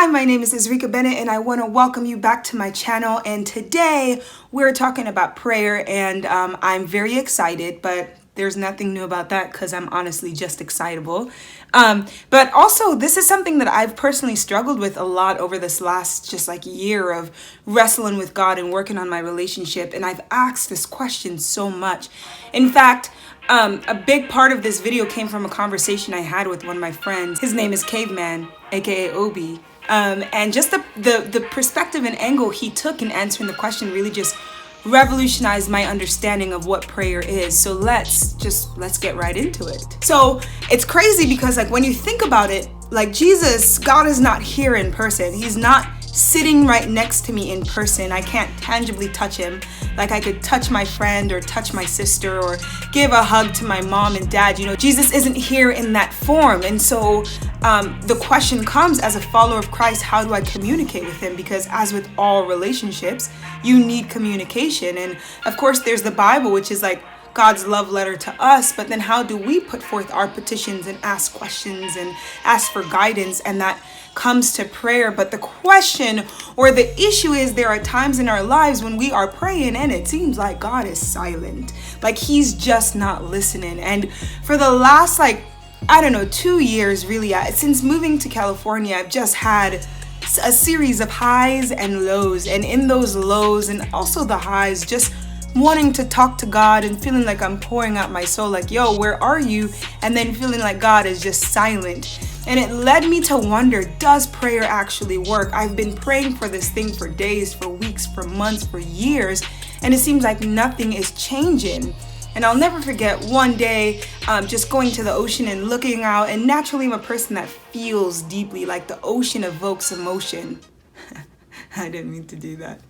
Hi, my name is Izrika Bennett and I want to welcome you back to my channel. And today we're talking about prayer, and I'm very excited, but there's nothing new about that because I'm honestly just excitable. But also this is something that I've personally struggled with a lot over this last year of wrestling with God and working on my relationship. And I've asked this question so much. In fact, a big part of this video came from a conversation I had with one of my friends. His name is Caveman, aka Obi. And just the perspective and angle he took in answering the question really just revolutionized my understanding of what prayer is. So let's get right into it. So it's crazy because when you think about it, Jesus, God is not here in person. He's not sitting right next to me in person. I can't tangibly touch him like I could touch my friend or touch my sister or give a hug to my mom and dad. Jesus isn't here in that form. And so the question comes, as a follower of Christ, how do I communicate with him? Because as with all relationships, you need communication. And of course, there's the Bible, which is God's love letter to us. But then how do we put forth our petitions and ask questions and ask for guidance? And that comes to prayer. But the question or the issue is, there are times in our lives when we are praying and it seems like God is silent, he's just not listening. And for the last 2 years really, since moving to California, I've just had a series of highs and lows, and in those lows and also the highs, just wanting to talk to God and feeling like I'm pouring out my soul, yo, where are you? And then feeling like God is just silent. And it led me to wonder, does prayer actually work? I've been praying for this thing for days, for weeks, for months, for years, and it seems like nothing is changing. And I'll never forget one day just going to the ocean and looking out, and naturally I'm a person that feels deeply, the ocean evokes emotion. I didn't mean to do that.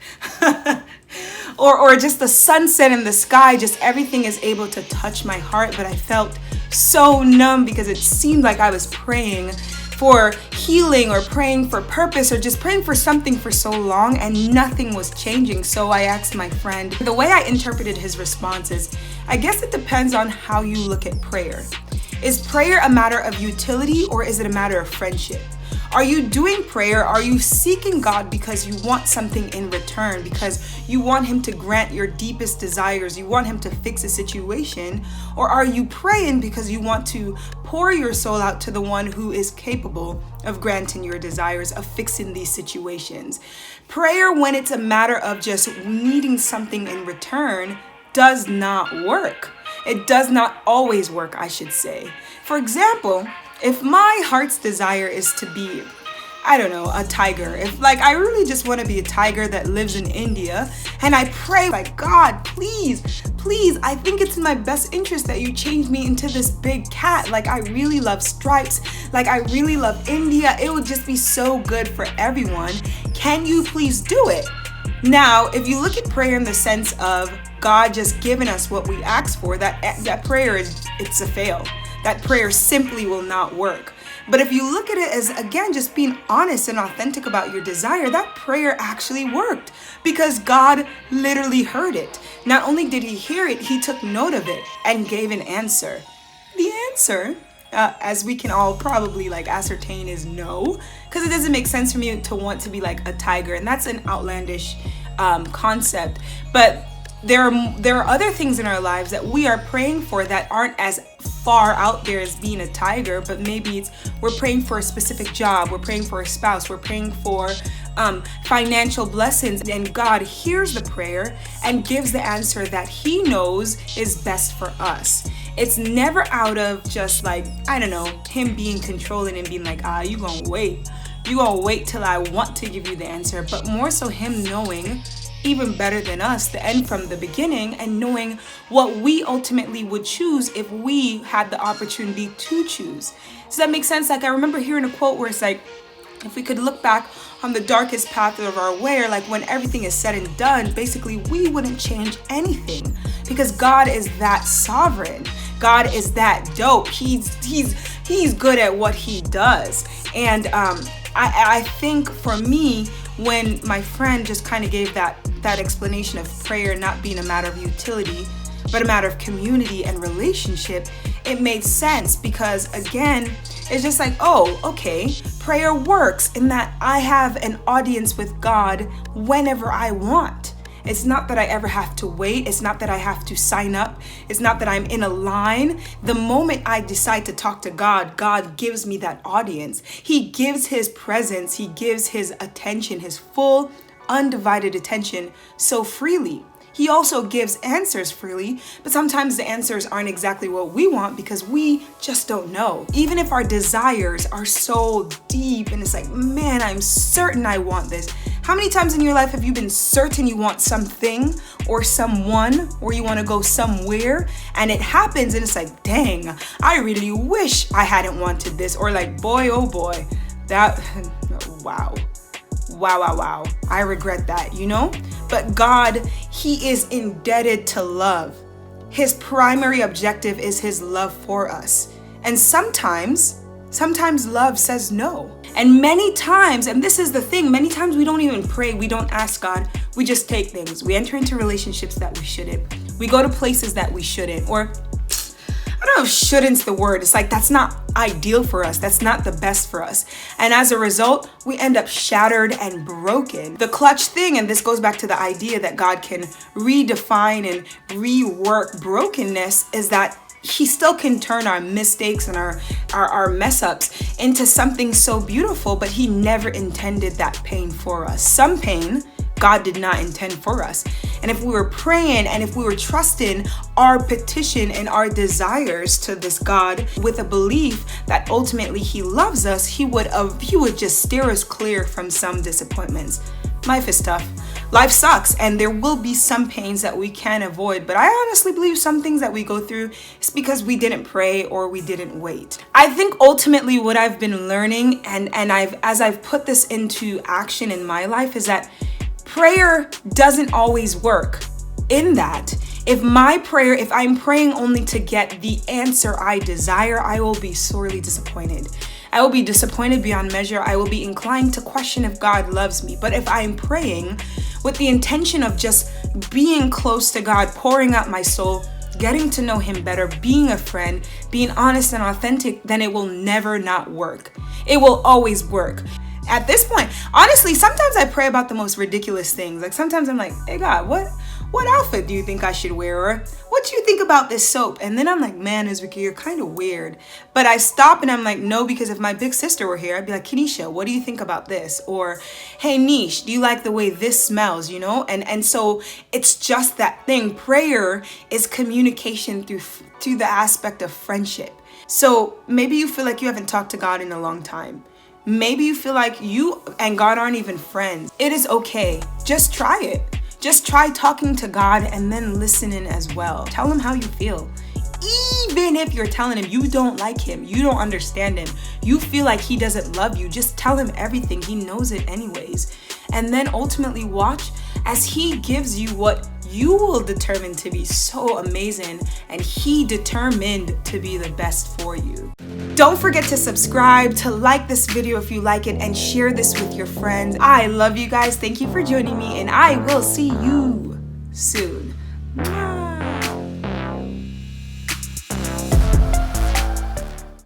or just the sunset in the sky, just everything is able to touch my heart. But I felt so numb because it seemed like I was praying for healing or praying for purpose or just praying for something for so long and nothing was changing. So I asked my friend. The way I interpreted his response is, I guess it depends on how you look at prayer. Is prayer a matter of utility or is it a matter of friendship? Are you doing prayer? Are you seeking God because you want something in return? Because you want him to grant your deepest desires? You want him to fix a situation? Or are you praying because you want to pour your soul out to the one who is capable of granting your desires, of fixing these situations? Prayer, when it's a matter of just needing something in return, does not work. It does not always work, I should say. For example, if my heart's desire is to be, a tiger, if I really just want to be a tiger that lives in India, and I pray God, please, I think it's in my best interest that you change me into this big cat. I really love stripes. I really love India. It would just be so good for everyone. Can you please do it? Now, if you look at prayer in the sense of God just giving us what we ask for, that prayer it's a fail. That prayer simply will not work. But if you look at it as, again, just being honest and authentic about your desire, that prayer actually worked because God literally heard it. Not only did he hear it, he took note of it and gave an answer. The answer, as we can all probably ascertain, is no, because it doesn't make sense for me to want to be a tiger, and that's an outlandish concept. But there are other things in our lives that we are praying for that aren't as far out there as being a tiger, but maybe we're praying for a specific job, we're praying for a spouse, we're praying for financial blessings, and God hears the prayer and gives the answer that he knows is best for us. It's never out of just him being controlling and being you gonna wait till I want to give you the answer, but more so him knowing even better than us the end from the beginning and knowing what we ultimately would choose if we had the opportunity to choose. Does that make sense? I remember hearing a quote where it's if we could look back on the darkest path of our way, or when everything is said and done, basically we wouldn't change anything because God is that sovereign. God is that dope. He's good at what he does. And I think for me, when my friend just kind of gave that explanation of prayer not being a matter of utility, but a matter of community and relationship, it made sense because, again, It's just like, oh, okay, prayer works in that I have an audience with God whenever I want. It's not that I ever have to wait. It's not that I have to sign up. It's not that I'm in a line. The moment I decide to talk to God, God gives me that audience. He gives his presence. He gives his attention, his full, undivided attention so freely. He also gives answers freely, but sometimes the answers aren't exactly what we want because we just don't know. Even if our desires are so deep and it's like, man, I'm certain I want this. How many times in your life have you been certain you want something or someone, or you want to go somewhere, and it happens and it's like, dang, I really wish I hadn't wanted this, or like, boy, oh boy, that, wow. Wow. I regret that, you know? But God, he is indebted to love. His primary objective is his love for us. And sometimes love says no. And many times, and this is the thing, many times we don't even pray, we don't ask God, we just take things. We enter into relationships that we shouldn't. We go to places that we shouldn't, or I don't know if shouldn't's the word. It's like, that's not ideal for us. That's not the best for us. And as a result, we end up shattered and broken. The clutch thing, and this goes back to the idea that God can redefine and rework brokenness, is that he still can turn our mistakes and our mess ups into something so beautiful, but he never intended that pain for us. Some pain God did not intend for us. And if we were praying and if we were trusting our petition and our desires to this God with a belief that ultimately he loves us, he would just steer us clear from some disappointments. Life is tough. Life sucks, and there will be some pains that we can avoid, but I honestly believe some things that we go through is because we didn't pray or we didn't wait. I think ultimately what I've been learning, and as I've put this into action in my life, is that prayer doesn't always work. In that, if I'm praying only to get the answer I desire, I will be sorely disappointed. I will be disappointed beyond measure. I will be inclined to question if God loves me. But if I'm praying with the intention of just being close to God, pouring out my soul, getting to know him better, being a friend, being honest and authentic, then it will never not work. It will always work. At this point, honestly, sometimes I pray about the most ridiculous things. Like sometimes I'm like, hey God, what outfit do you think I should wear? Or what do you think about this soap? And then I'm like, man, Izrika, you're kind of weird. But I stop and I'm like, no, because if my big sister were here, I'd be like, Kenisha, what do you think about this? Or, hey, Nish, do you like the way this smells, you know? And so it's just that thing. Prayer is communication through the aspect of friendship. So maybe you feel like you haven't talked to God in a long time. Maybe you feel like you and God aren't even friends. It is okay. Just try it. Just try talking to God and then listening as well. Tell him how you feel. Even if you're telling him you don't like him, you don't understand him, you feel like he doesn't love you, just tell him everything. He knows it anyways. And then ultimately watch as he gives you what you will determine to be so amazing, and he determined to be the best for you. Don't forget to subscribe, to like this video if you like it, and share this with your friends. I love you guys. Thank you for joining me, and I will see you soon.